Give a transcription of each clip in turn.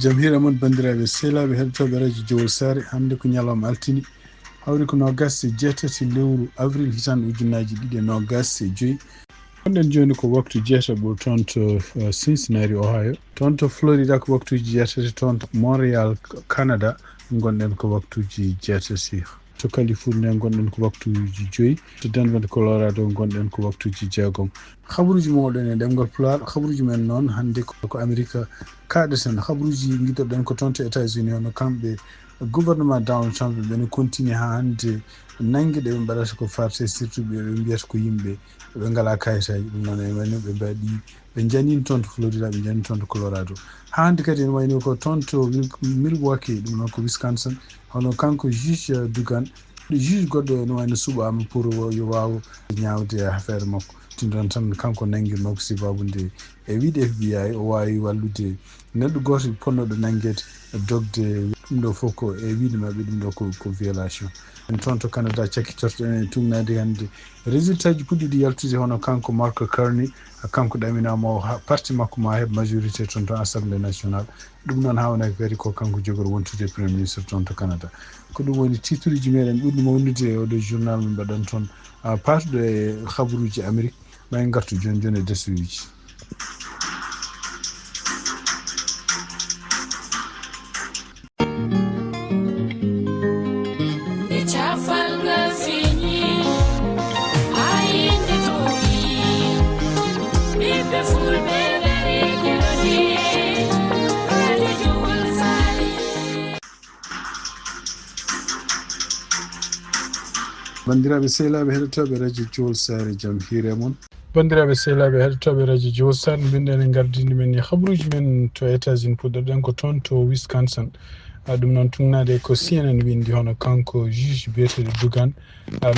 jamhira mon bandiraɓe sehlaɓe heɗotoɓe radio jowol sare hande ko ñalawma altini hawri ko nogas e jeetati lewru avril hitan ujunnaji 2025 gonɗen joni ko waktu jeetaɓo toon to Cincinnati Ohio, toon to Florida ko waktuji jeetati, toon to Montreal Canada gonɗen ko waktuji jeetati, to California gonɗen ko waktuji 5, to Denver Colorado gonɗen ko waktuji 6. habaruji moɗon e ɗemgal Pulaar. habaruji men noon hande ko America kaɗeten. habaruji guiɗoɗen ko toon to États-Unis hono kamɓe gouvernement Donald Trump ɓene continue ha hande nangue ɗe ɓe mbaɗata ko farte surtout ɓe mbiyata ko yimɓe ɓe ngala kayitaji. ɗum noon en wayno ɓe mbaɗi ɓe janini toon to Florida, ɓe janini toon to Colorado. ha hande kadi en wayno ko toon to Milwaukee, ɗum noon ko Wisconsin, hono kanko juge Dugan, juge goɗɗo ene wayno suɓama pour yo wawa ñawde affaire makko. tindon tan kanko nanguirno ko sibabude e wiide FBI o wawi wallude neɗɗo goto ponnoɗo nanguede dogde ɗum ɗo fof ko e wiide mabɓe ɗum ɗo ko violation. en toon to Canada cakkitortoɗen e tumnade hande résultat ji puɗɗiɗi yaltude hono kanko Mark Carney, kanko ɗaminama o parti makko ma heɓ majorité toon to Assemblée nationale. ɗum noon hawnaki kadi ko kanko jogori wontude premier ministre toon to Canada. ko ɗum woni titruji meɗen ɓurɗi mawnude e oɗo journal min mbaɗan toon patuɗo e habaruji Amérique. ma en gartu joni joni e dasuji. bandiraɓe sehlaɓe heɗotoɓe radio jowol sare jaam hiire moon. bandiraɓe sehlaɓe heɗotoɓe radio jowol sare mbiɗen e gardini men e habaruji men to États-Unis puɗɗoɗen ko toon to Wisconsin. ɗum noon tumnade ko CNN windi hono kanko juge biyeteɗo Dugan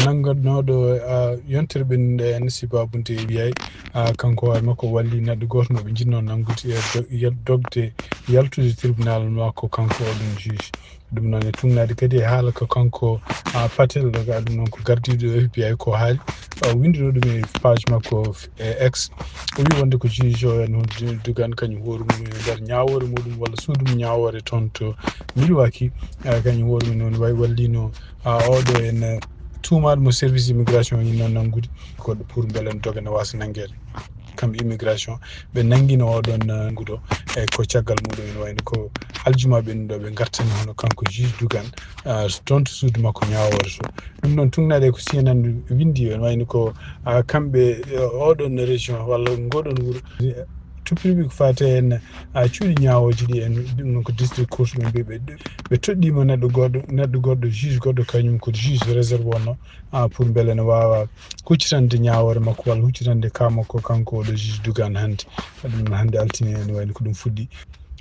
nangonoɗo yontere ɓennuɗe en sibabude wiyay kanko hoore makko walli neɗɗo goto mo ɓe jinno nangude e dogde yaltude tribunal makko kanko oɗon juge. ɗum noon e tumnade kadi e haala ko kanko Patel ɗo ga ɗum noon ko gardiɗo FBI ko haali windino ɗum e page makko e X. o wi wonde ko juge o en Dugan kañum hoore mum e nder ñawore muɗum walla suudu mum ñawore toon to Milwaukee. kañum hoore mum noon wallino oɗo en tuumaɗo mo service immigration yinno nangude goɗɗo pour beele en dogana wasa nanguede kamɓe immigration ɓe nanguino oɗon nanguɗo e ko caggal muɗum ene wayno ko aljuma ɓennuɗo ɓe gartani hono kanko juge Dugan toon to suudu makko ñawore to. ɗum noon tumnade ko CNN windi ene wayno ko kamɓe oɗon région walla ngoɗon wuuro tuppiriɓe ko fate en cuuɗi ñawoji ɗi en ɗum noon ko district court ɓe mbi ɓe toɗɗima neɗɗo goɗɗo juge goɗɗo kañum ko juge réserve wonno pour beele ne wawa huccitande ñawore makko walla huccitande ka makko kanko oɗo juge Dugan hande. ɗum noon hande altine ene wayno ko ɗum fuɗɗi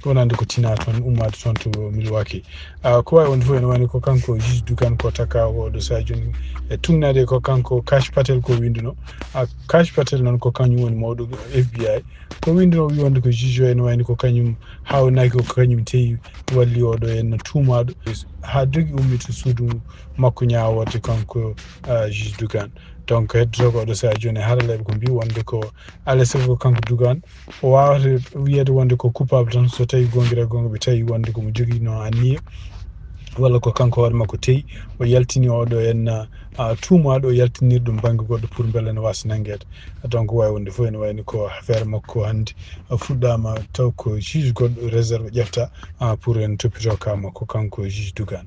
wonande ko tina toon ummade toon to Milwaukee. ko wawi wonde fof ene wayno ko kanko juge Dugan ko taka oɗo sa joni e tumnade ko kanko Kash Patel ko winduno. Kash Patel noon ko kañum woni mawɗo FBI ko winduno wi wonde ko juge o ene wayno ko kañum hawnaki ko kañum tewi walli oɗo en tuumaɗo ha dogi ummi to suudu makko ñaworde kanko juge Dugan. donc heddoto ko oɗo saaha joni haraleɓe ko mbi wonde ko alay saago ko kanko Dugan o wawata wiyede wonde ko coupable tan so tawi gonguira gonga ɓe tawi wonde komo joguino anniya walla ko kanko hoore makko teyi o yaltini oɗo en tuumaɗo o yaltinirɗum banggue goɗɗo pour beele ne wasa nanguede. donc wawi wonde fof ene wayno ko affaire makko hande fuɗɗama taw ko juge goɗɗo réserve ƴefta pour en toppito kama ko kanko juge Dugan.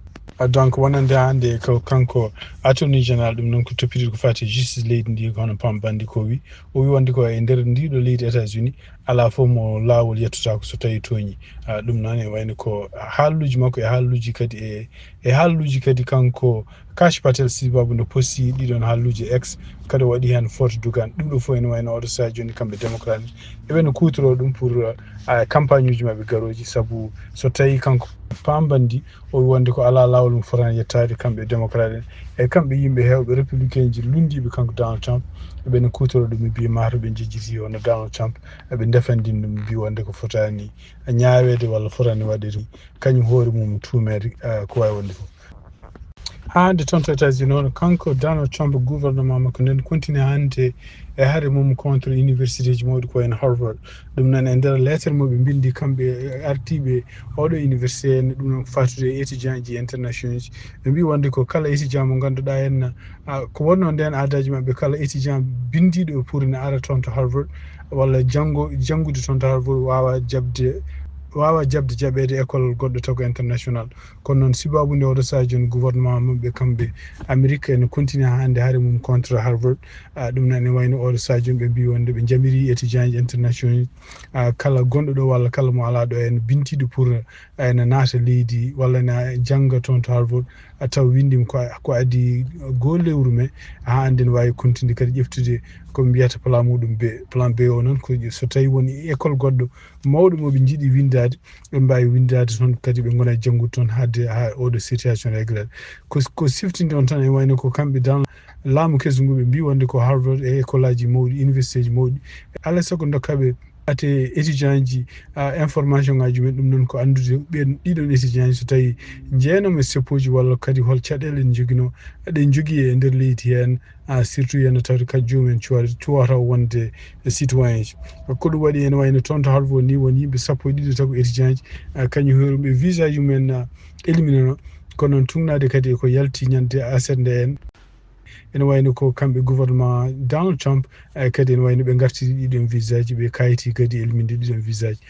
donc wonande hande ko kanko attorney général ɗum noon ko toppitiɗo ko fati justice leydi ndi hono pambandi ko wi o wi wonde ko e nder ndiɗo leydi États-Unis ala fof mo lawol yettotako so tawi tooñi. ɗum noon e wayno ko haalluji makko e haalluji kadi e haalluji kadi kanko Kash Patel sibabu no posti ɗiɗon haalluji X kadi o waɗi hen photo Dugan. ɗum ɗo fof ene wayno oɗo saaha joni kamɓe démocrate eɓeno kutoro ɗum pour campagne uji mabɓe garoji saabu so tawi kanko pambandi o wonde ko ala lawol mum fotani yettade kamɓe démocrate en e kamɓe yimɓe hewɓe républicain ji lundiɓe kanko Donald Trump eɓene kutoro ɗum e mbiya mataw ɓe jejjiti hono Donald Trump eɓe defandin ɗum mbi wonde ko fotani ñawede walla fotani waɗede kañum hoore mum tumede ko wawi wonde fof. hande toon to États-Unis noon kanko Donald Trump gouvernement makko nden continue hande e haare mum contre université ji mawɗi ko en Harvard ɗum noon e nder lettre mo ɓe bindi kamɓe artiɓe oɗo université en ɗum noon ko fatude e étudiant ji international ji ɓe mbi wonde ko kala étudiant mo ganduɗa henna ko wonno nden aadaji mabɓe kala étudiant bindiɗo pour ne ara toon to Harvard walla janngude toon to Harvard wawa jabde jaɓede école goɗɗo taw ko international kono noon sibabude oɗo saaha joni gouvernement mabɓe kamɓe Amérique ene continue hande haare mum contre Harvard ɗum noon ene wayno oɗo saaha joni ɓe mbi wonde ɓe jamiri étudiant ji international kala gonɗo ɗo walla kala mo ala ɗo ene bintiɗo pour ene naata leydi walla ne jangga toon to Harvard taw windima ko adi go lewru me ha ande ne wawi continue kadi ƴeftude koɓe mbiyata plan muɗum plan B o noon ko so tawi woni école goɗɗo mawɗo moɓe jiiɗi windade ɓe mbawi windade toon kadi ɓe gona janggude toon hadde ha oɗo situation réglade ko siftinde on tan e wayno ko kamɓe dans laamu kesgu ngu ɓe mbi wonde ko Harvard e école aji mawɗi université ji mawɗi alay saago dokkaɓe ate étudiant ji information ngaji men ɗum noon ko andude ɓen ɗiɗon étudiant ji so tawi jeenom e seppoji walla kadi hol caɗele en joguino eɗen jogui e nder leydi hen surtout yen tawde kadi jomumen cuwata wonde citoyen ji ko ɗum waɗi ene wayno toon to Harvard ni won yimɓe sappo e ɗiɗi taw ko étudiant ji kañum heeruɓe visa ji mumen éliminano kono noon tugnade kadi ko yalti ñande aset nde en ene wayno ko kamɓe gouvernement Donald Trump kadi ene wayno ɓe gartiri ɗiɗon visa ji ɓe kayiti kadi eliminde ɗiɗon visa ji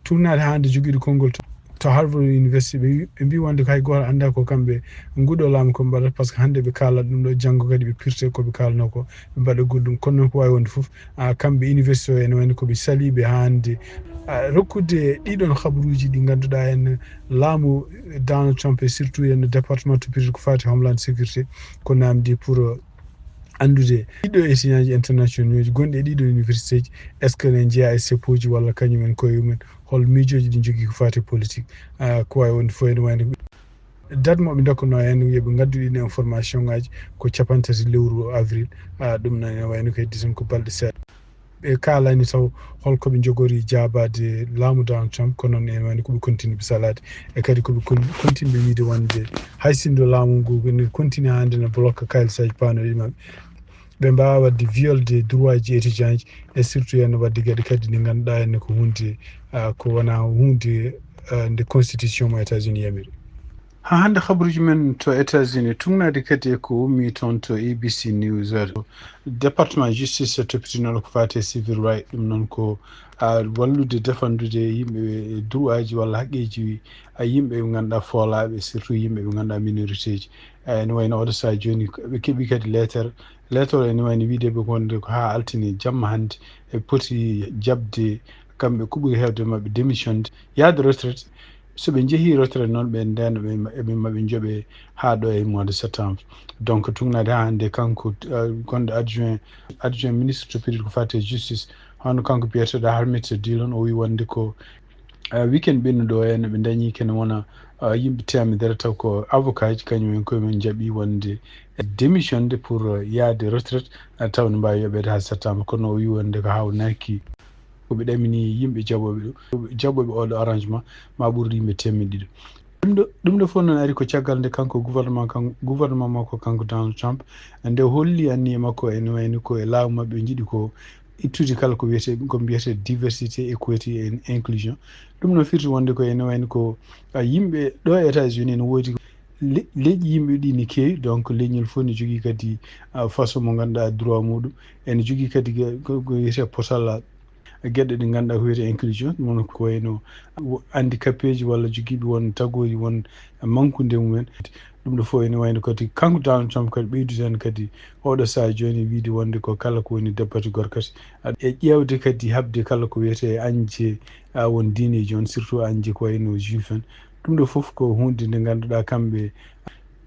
tugnade hande joguiɗo konngol to Harvard University ɓe mbi wonde ko hay goto anda ko kamɓe nguɗo laamu ko mbaɗata par ce que hande ɓe kalat ɗum ɗo janggo kadi ɓe pirte koɓe kalno ko ɓe mbaɗa goɗɗum kono noon ko wawi wonde foof kamɓe université o ene wayno koɓe saliɓe hande rokkude ɗiɗon habaruji ɗi ganduɗa hen laamu Donald Trump et surtout hen département to pirte ko fati homeland sécurité ko namdi pour andude ɗiɗo étudiant ji international ji gonɗi e ɗiɗo université ji est ce que ne jeeya e seppoji walla kañumen koye mumen hol miijoji ɗi jogui ko fati politique ko wawi wonde fof ene wayno date moɓe dokkano hen yoɓe gaddu ɗin information ngaji ko 13 lewru avril ɗum noon ene wayno ko heddi tan ko balɗe seeɗa ɓe kalani taw holkoɓe jogori jabade laamu Donald Trump kono noon ene wayno koɓe continue ɓe salade e kadi koɓe continue ɓe wiide wonde hay sindo laamu ngu ne continue hande ne bloque kalisaji panoɗi mabɓe ɓe mbawa wadde violde droit ji étudiant ji e surtout hen wadde gueɗe kadi ɗe ganduɗa henne ko hunde ko wona hunde nde constitution mo États-Unis yamiri ha hande habaruji men to États-Unis tugnade kadi ko ummi toon to ABC News département justice toppitinoɗo ko fate civil right ɗum noon ko wallude defandude yimɓe droit ji walla haqqeji yimɓe ɓe ganduɗa foolaɓe surtout yimɓe ɓe ganduɗa minorité ji ene wayno oɗo saha joni ɓe keeɓi kadi lettre ene wayno wiideɓe wonde ko ha altine jamma hande e poti jabde kamɓe ko ɓuuri hewde mabɓe démissionde yaade retraite so ɓe jeehi retraite noon ɓe ndeno maɓe jooɓe ha ɗo e mois de septembre donc tugnade ha hande kanko gonɗo adjoint ministre to période ko fate justice hono kanko biyeteɗo Harmit Dillon o wi wonde ko weekend ɓennuɗo henna ɓe dañi kene wona yimɓe temedere taw ko avocat ji kañumen koyemen jaaɓi wonde démissionde pour yaade retraite taw ne mbawi yoɓede ha septembre kono o wi wonde ko hawnaki koɓe ɗamini yimɓe jaɓoɓe oɗo arrangement ma ɓuur yimɓe temedde ɗiɗi ɗum ɗo fof noon ari ko caggal nde kanko gouvernement makko kanko Donald Trump nde holli anniye makko ene wayno ko e laamu mabɓe jiiɗi ko ittude kala ko mbiyete diversité équité et inclusion ɗum noon firti wonde ko ene wayno ko yimɓe ɗo e États-Unis ne woodi leƴƴi yimɓe ɗi ne keewi donc leñol fof ne jogui kadi façon mo ganduɗa droit muɗum ene jogui kadi ko wiyete posal gueɗe ɗe ganduɗa ko wiyete inclusion ɗum woni ko wayno handicapé ji walla joguiɓe won tagoji won mankude mumen ɗum ɗo fof ene wayno kadi kanko Donald Trump kadi ɓeydude hen kadi oɗo saha joni wiide wonde ko kala ko woni député gorkati e ƴewde kadi habde kala ko wiyete añje won diineji on surtout añje ko wayno juif en ɗum ɗo foof ko hunde nde ganduɗa kamɓe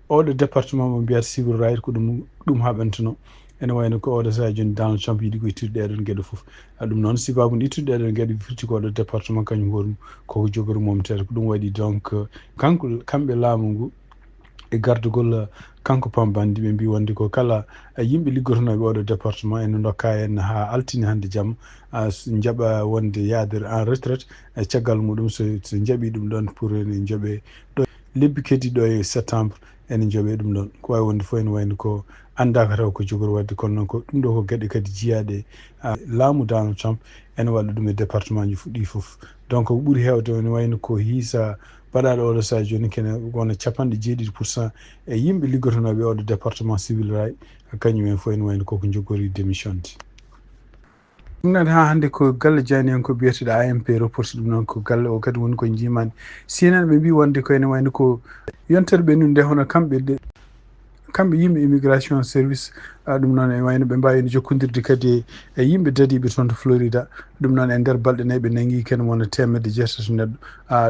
oɗo département mo mbiyata civil right ko ɗum haɓantuno ene wayno ko oɗo saha joni Donald Trump yiiɗi ko ittude ɗeɗon gueɗe foof ɗum noon sibabude ittude ɗeɗon gueɗe firti ko oɗo département kañum hoɗum koko jogori momtede ko ɗum waɗi donc kamɓe laamu ngu e gardugol kanko pambandi ɓe mbi wonde ko kala yimɓe liggotonoɓe oɗo département ene dokka hen ha altine hande jamma jaaɓa wonde yaade en retraite caggal muɗum so jaaɓi ɗum ɗon pour ne jooɓe ɗo lebbi keddiɗo e septembre enen jooɓe ɗum ɗon ko wawi wonde fof ene wayno ko andaka taw ko jogori wadde kono noon ko ɗum ɗo ko gueɗe kadi jiyaɗe laamu Donald Trump ene waɗa ɗum e département ji fuɗɗi fof donc ko ɓuuri hewde ene wayno ko hiisa baɗaɗo oɗo saha joni kene wona 70% e yimɓe liggotonoɓe oɗo département civil ray kañumen fof ene wayno koko jogori démissionde. ɗum nani ha hannde ko galle Diani en ko biyeteɗo AMP reporti ɗum noon ko galle o kadi woni ko jimani CNN ɓe mbi wonde ko ene wayno ko yontere ɓe nde hono kamɓe yimɓe immigration service ɗum noon e wayno ɓe mbawi jokkodirde kadi e yimɓe dadiɓe toon to Florida ɗum noon e nder balɗe nayyi ɓe nangui ken wona 100 neɗɗo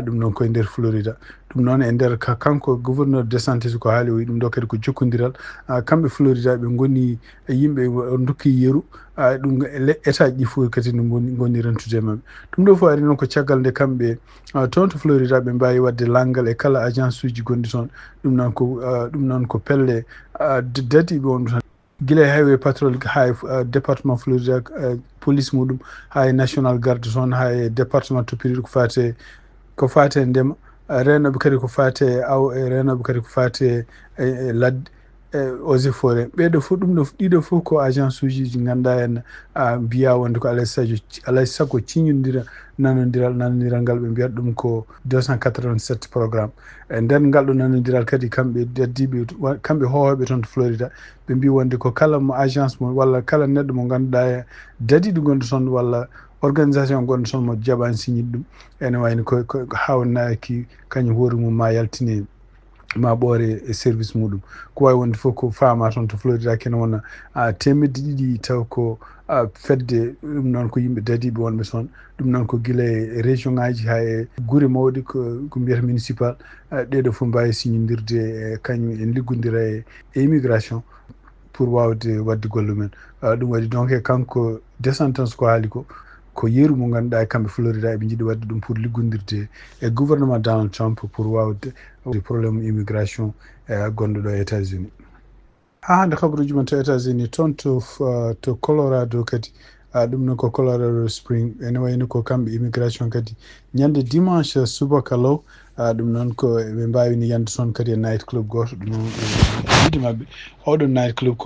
ɗum noon koye nder Florida ɗum noon e nder kanko gouverneur DeSantis ko haali o wi ɗum ɗo kadi ko jokkodiral kamɓe Florida ɓe goni yimɓe dokki yeeru ɗum état ji fof kadi no goni rentude e mabɓe ɗum ɗo fof ari noon ko caggal nde kamɓe toon to Florida ɓe mbawi wadde langgal e kala agence uji gonɗi toon ɗum noon ko pelle dadiɓe on tan guila e highway patrol ha département Florida police muɗum ha e national garde toon ha e département toppiriɗo ko fate ndema renoɓe kadi ko fate aw e renoɓe kadi ko fate e ladde eaux et forêt ɓeɗo fof ɗum ɗo ɗiɗo fof ko agence uji ɗi ganduɗa hen mbiya wonde ko alay saago nanodiral ngal ɓe mbiyata ɗum ko 287 programme e nder ngal ɗo nanodiral kadi kamɓe daddiɓe kamɓe hohoɓe toon to Florida ɓe mbi wonde ko kala mo agence mo walla kala neɗɗo mo ganduɗa dadiɗo gonɗo toon walla organisation gonɗo toon mo jaɓani signide ɗum ene wayno ko hawnaki kañum hoore mum ma yaltine ma ɓoore e service muɗum ko wawi wonde fof ko fama toon to Florida kene wona temedde ɗiɗi taw ko fedde ɗum noon ko yimɓe dadiɓe wonɓe toon ɗum noon ko guila e région ngaji ha e guure mawɗe ko mbiyata municipal ɗeɗo fof mbawi signodirde e kañum en liggodira e immigration pour wawde wadde golle mumen ɗum waɗi donc e kanko DeSantis ko haali ko yeeru mo ganduɗa e kamɓe Florida eɓe jiiɗi wadde ɗum pour liggodirde e gouvernement Donald Trump pour wawde probléme immigration gonɗo ɗo e États-Unis ha hande habaruji men to États-Unis toon to Colorado kadi ɗum noon ko Colorado Spring ene wayno ko kamɓe immigration kadi ñande dimanche subaka law ɗum noon ko ɓe mbawini yande toon kadi e night club goto ɗum noon yiide mabɓe oɗon night club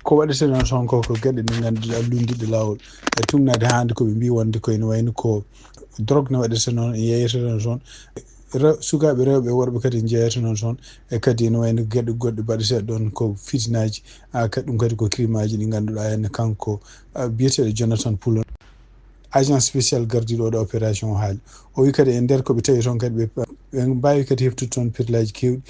ko waɗete noon toon ko gueɗe ɗe ganduɗa lundiɗe lawol e tumnade hande koɓe mbi wonde ko ene wayno ko drogue ne waɗete noon e yeyete noon toon sukaɓe rewɓe worɓe kadi jeeyata noon toon e kadi ene wayno gueɗe goɗɗe baɗete ɗon ko fitinaji kadi ɗum kadi ko crime aji ɗi ganduɗa henne kanko biyeteɗo Jonathan Pulaar agent spécial gardiɗo oɗo opération haali o wi kadi e nder koɓe tawi toon kadi ɓe mbawi kadi heftude toon pirlaji kewɗi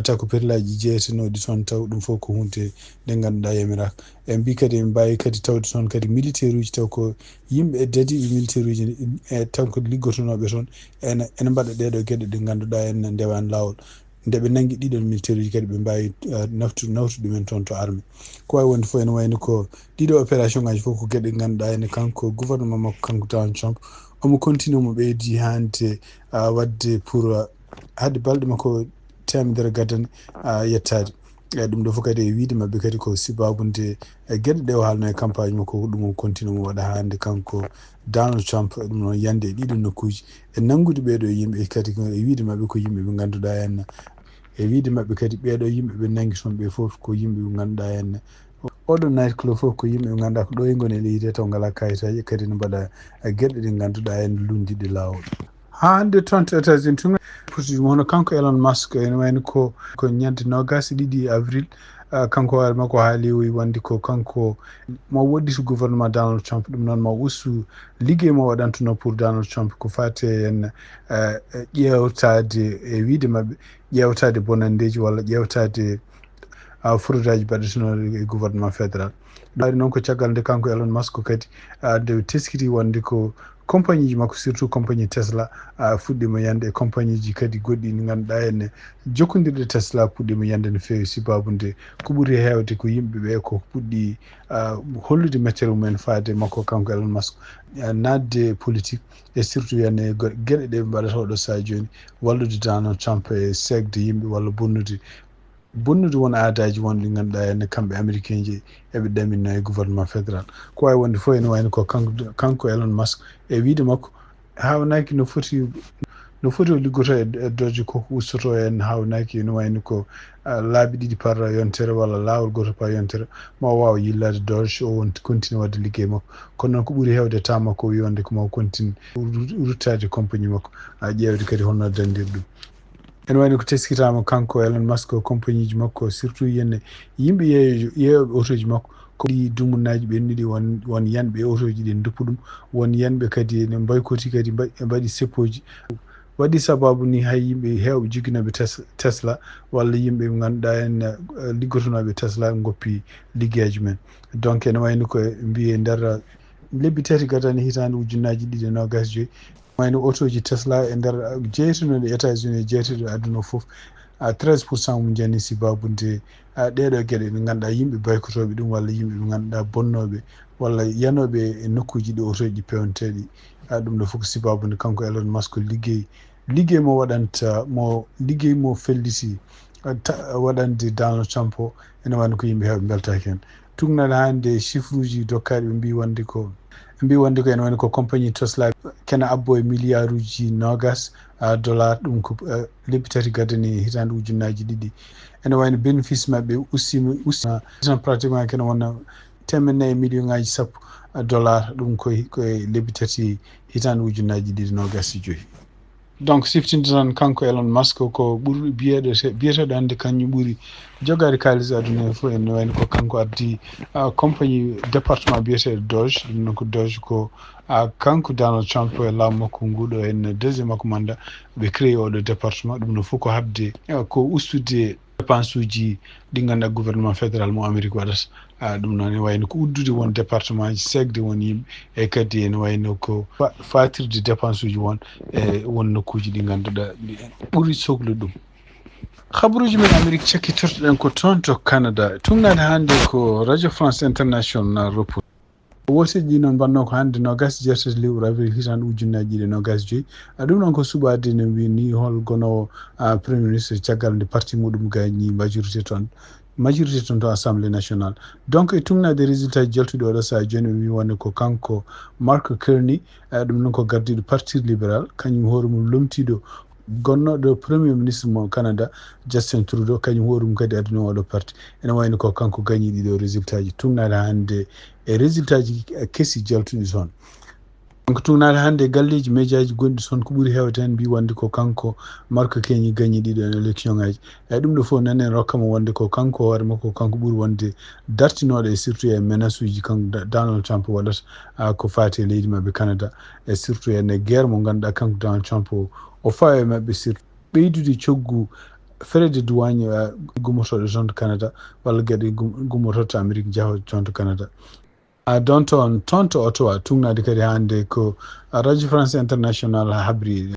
taw ko pirlaji jeeyetenoɗi toon taw ɗum fof ko hunde nde ganduɗa yamiraka e mbi kadi en mbawi kadi tawde toon kadi militaire uji taw ko yimɓe dadiɓe militaire uji e taw ko liggotonoɓe toon ene mbaɗa ɗeɗo gueɗe ɗe ganduɗa en ndewani lawol nde ɓe nangui ɗiɗon militaire uji kadi ɓe mbawi nawtu ɗumen toon to armée ko wawi wonde fof ene wayno ko ɗiɗo opération ngaji fof ko gueɗe ganduɗa ene kanko gouvernement makko kanko Donald Trump omo continue mo ɓeydi hande wadde pour hadde balɗe makko temedere gadane yettade ɗum ɗo fof kadi e wiide mabɓe kadi ko sibabude gueɗe ɗe o haalno e campagne makko ɗum o continue mo waɗa hande kanko Donald Trump ɗum noon yande e ɗiɗo nokkuji e nanggude ɓeɗo yimɓe kadi e wiide mabɓe ko yimɓe ɓe ganduɗa henna e wiide mabɓe kadi ɓeɗo yimɓe ɓe nangi toon ɓe foof ko yimɓe ɓe ganduɗa henna oɗon night club fof ko yimɓe ɓe ganduɗa ko ɗo e goni e leydi taw ngala kayitaji kadi ne mbaɗa gueɗe ɗe ganduɗa hen lundiɗe lawol ha hande toon to États-Unis tun hono kanko Elon Musk ene wayno ko ñande 22 avril kanko hoore makko haali wi wonde ko kanko mo woɗɗito gouvernement Donald Trump ɗum noon mo ustu ligguey mo waɗantuno pour Donald Trump ko fate en ƴewtade e wiide mabɓe ƴewtade bonandeji walla ƴewtade fraude aji baɗetenoɗe e gouvernement fédéral ɗari noon ko caggal nde kanko Elon Musk kadi nde teskiti wonde ko compagnie ji makko surtout compagnie Tesla fuɗɗima yande e compagnie ji kadi goɗɗi ɗi ganduɗa henne jokkodirɗe Tesla puɗɗima yande no fewi sibabude ko ɓuuri hewde ko yimɓeɓe ko puɗɗi hollude météo mumen faade makko kanko Elon Musk nadde politique e surtout henne gueɗe ɗe mbaɗata oɗo saha joni wallude Donald Trump e segde yimɓe walla bonnude won aadaji wonɗe ɗi ganduɗa henne kamɓe américain ji eɓe ɗaminno e gouvernement fédéral ko wawi wonde fof ene wayno ko kanko Elon Musk e wiide makko hawnaki no foti no foti o liggoto e doje ko ustoto en hawnaki no wayni ko laabi ɗiɗi par yontere walla laawol goto par yontere ma wawa yillade doge o won continue wadde liggey makko kono noon ko ɓuuri hewde ta makko o wiyonde ko ma continue ruttade compagnie makko ƴeewde kadi honno dandir ɗum en wayno ko teskitama kanko Elon Musk o compagnie ji makko surtout yenne yimɓe yeeyoɓe autoji makko ko ɗi dumunnaji ɓennuɗi won yanɓe autoji ɗi duppu ɗum won yanɓe kadi ne mbaykoti kadi mbaɗi seppoji waɗi sababu ni hay yimɓe hewɓe joguinoɓe Tesla walla yimɓe ɓe ganduɗa en liggotonoɓe Tesla goppi liggueji men donc ene wayno ko mbiye nder lebbi tati gadani hitande ujunnaji ɗiɗi e nogas joyyi wayno autoji Tesla e nder jeytunoɗe États-Unis jeytuɗo aduna foof 13% mum jani sibabude ɗeɗo gueɗe ɗe ganduɗa yimɓe baykotoɓe ɗum walla yimɓe ɓe ganduɗa bonnoɓe walla yanoɓe e nokkuji ɗi autoji ɗi pewnteɗi ɗum ɗo fof ko sibabude kanko Elon Musk liggey mo waɗanta mo liggey mo felliti waɗande Donald Trump o ene wayno ko yimɓe heɓe beltaki hen tugnaɗe hande chiffre uji dokkaɗi ɓe mbi wonde ko ene wayno ko compagnie Tesla kena abbo e milliard uji nogas dollar ɗum ko lebbi tati gadani hitande ujunnaji ɗiɗi ene wayno bénéfice mabɓe ustima pratiquement kene wona 10 million ngaji sappo dollar ɗum koye lebbi tati hitande ujunnaji ɗiɗi nogas e joyyi donc siftinde tan kanko Elon Musk ko ɓurɗo biyeteɗo hande kañum ɓuuri jogade kalis aduna fof ene wayno ko kanko addi compagnie département biyeteɗo Doge ɗum noon ko Doge ko kanko Donald Trump e laamu makko nguɗo en deuxiéme makko mandat ɓe créé oɗo département ɗum no fof ko habde ko ustude dépense uji ɗi ganduɗa gouvernement fédéral mo Amérique waɗata ɗum noon ene wayno ko uddude won département ji segde won yimɓe e kadi ene wayno ko fatirde dépense uji won e won nokkuji ɗi ganduɗa ɓuuri sohlude ɗum habaruji men Amérique cakkitortoɗen ko toon to Canada tugnade hande ko radio France international report woteji noon mbanno ko hande nogas jeetati lewru avril hitande ujunnaji ɗiɗi nogas joyyi ɗum noon ko suɓade no wini hol gonowo premier ministre caggal nde parti muɗum gagni majorité toon to assemblée nationale donc e tugnade résultat ji jaltuɗi oɗo saha joni ɓe wi wonde ko kanko Mark Carney ɗum noon ko gardiɗo parti libéral kañum hoore mum lomtiɗo gonnoɗo premier ministre mo Canada Justin Trudeau kañum hoore mum kadi aduna oɗo parti ene wayno ko kanko gagni ɗiɗo résultat ji tugnade hande e résultat ji keesi jaltuɗi toon donc tugnade hande galleji médiaji gonɗi toon ko ɓuuri hewde hen mbi wonde ko kanko Mark Carney gagni ɗiɗo en élection ngaji eyyi ɗum ɗo fof nanen rokkamo wonde ko kanko hoore makko kanko ɓuuri wonde dartinoɗo e surtout e menace uji kanko Donald Trump waɗata ko fati e leydi mabɓe Canada e surtout ene guerre mo ganduɗa kanko Donald Trump o fawi mabɓe surtout ɓeydude coggu frais de douane gummotoɗo toon to Canada walla gueɗe gummotoɗo to Amérique jaahoɗo toon to Canada don toon to Ottawa tugnade kadi hande ko radio France international habri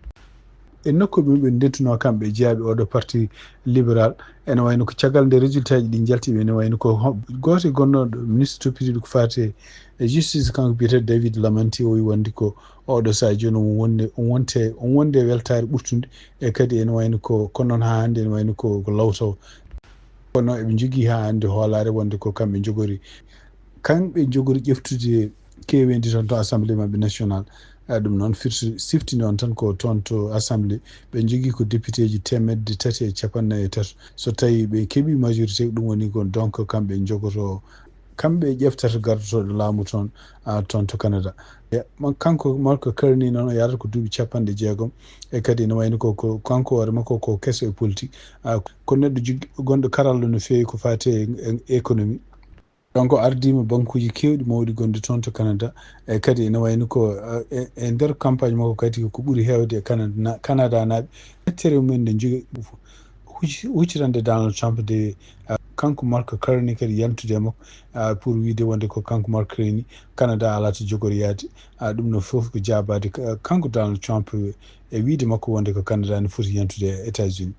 e nokkuɓe ɓe ndentuno kamɓe jeeyaɓe oɗo parti libéral ene wayno ko caggal nde résultat ji ɗi jaltiɓe ene wayno ko goto gonnoɗo ministre toppitiɗo ko fate e justice kanko biyeteɗo David Lamanti o wi wonde ko oɗo saha joni on wonde weltare ɓurtude e kadi ene wayno ko kono noon ha hande ene wayno ko lawto kono eɓe jogui ha hande hoolare wonde ko kamɓe kamɓe jogori ƴeftude kewendi toon to assemblée mabɓe national ɗum noon siftini on tan ko toon to assemblée ɓe jogui ko député ji 350 so tawi ɓe keeɓi majorité ɗum woni ko donc kamɓe jogoto kamɓe ƴeftata gardotoɗo laamu toon to Canada kanko Mark Carney noon o yarata ko duuɓi 60 e kadi ene wayno ko kanko hoore makko ko kesso e politique ko neɗɗo gonɗo karallo no fewi ko fate e économie donc ardima bankuji kewɗi mawɗi gonɗi toon to Canada e kadi ene wayno ko e nder campagne makko kadi ko ɓuuri hewde e Canada naaɓe hettere mumen nde jogui huccitande Donald Trump de kanko Mark Carney kadi yaltude makko pour wiide wonde ko kanko Mark Carney Canada ala to jogori yaade ɗum no foof ko jabade kanko Donald Trump e wiide makko wonde ko Canada ne foti yantude e États-Unis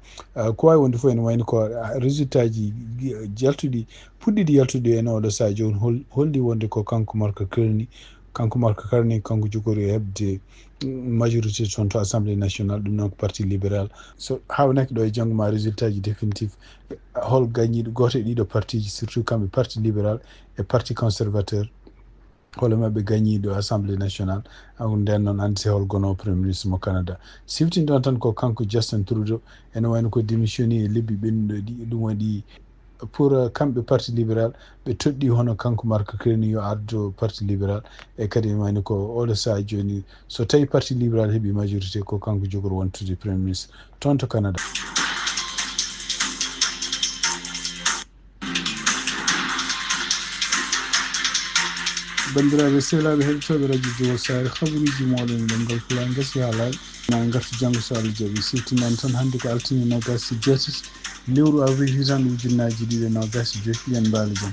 ko wawi wonde fof ene wayno ko résultat ji jaltuɗi puɗɗiɗi yaltude en oɗo saha joni holli wonde ko kanko Mark Carney kanko jogori hebde majorité toon to assemblée nationale ɗum noon ko parti libéral so hawnaki ɗo e janggo ma résultat ji définitif hol gagniɗo goto e ɗiɗo parti ji surtout kamɓe parti libéral e parti conservateur hole maɓe gañiɗo assemblée national nden noon andi se hol gono premier ministre mo canada siftin ɗon tan ko kanko Justin Trudeau ene wayno ko démissionné e lebbi ɓennuɗo ɗi ɗum waɗi pour kamɓe parti libéral ɓe toɗɗi hono kanko Mark Carney yo ardo parti libéral e kadi ene wayno ko oɗo saha joni so tawi parti libéral heeɓi majorité ko kanko jogori wontude premier ministre toon to canada bandiraɓe sehlaɓe heɗotoɓe radio Jogol Sare habaruji moɗon ɗen ngal pula gasi ha laaɓi na gartu janggo so Allah jaaɓi siftinani tan hannde ko altine nogas jeetati lewru avril hitan ujunnaji ɗiɗi nogas joyi yen mbaalo jam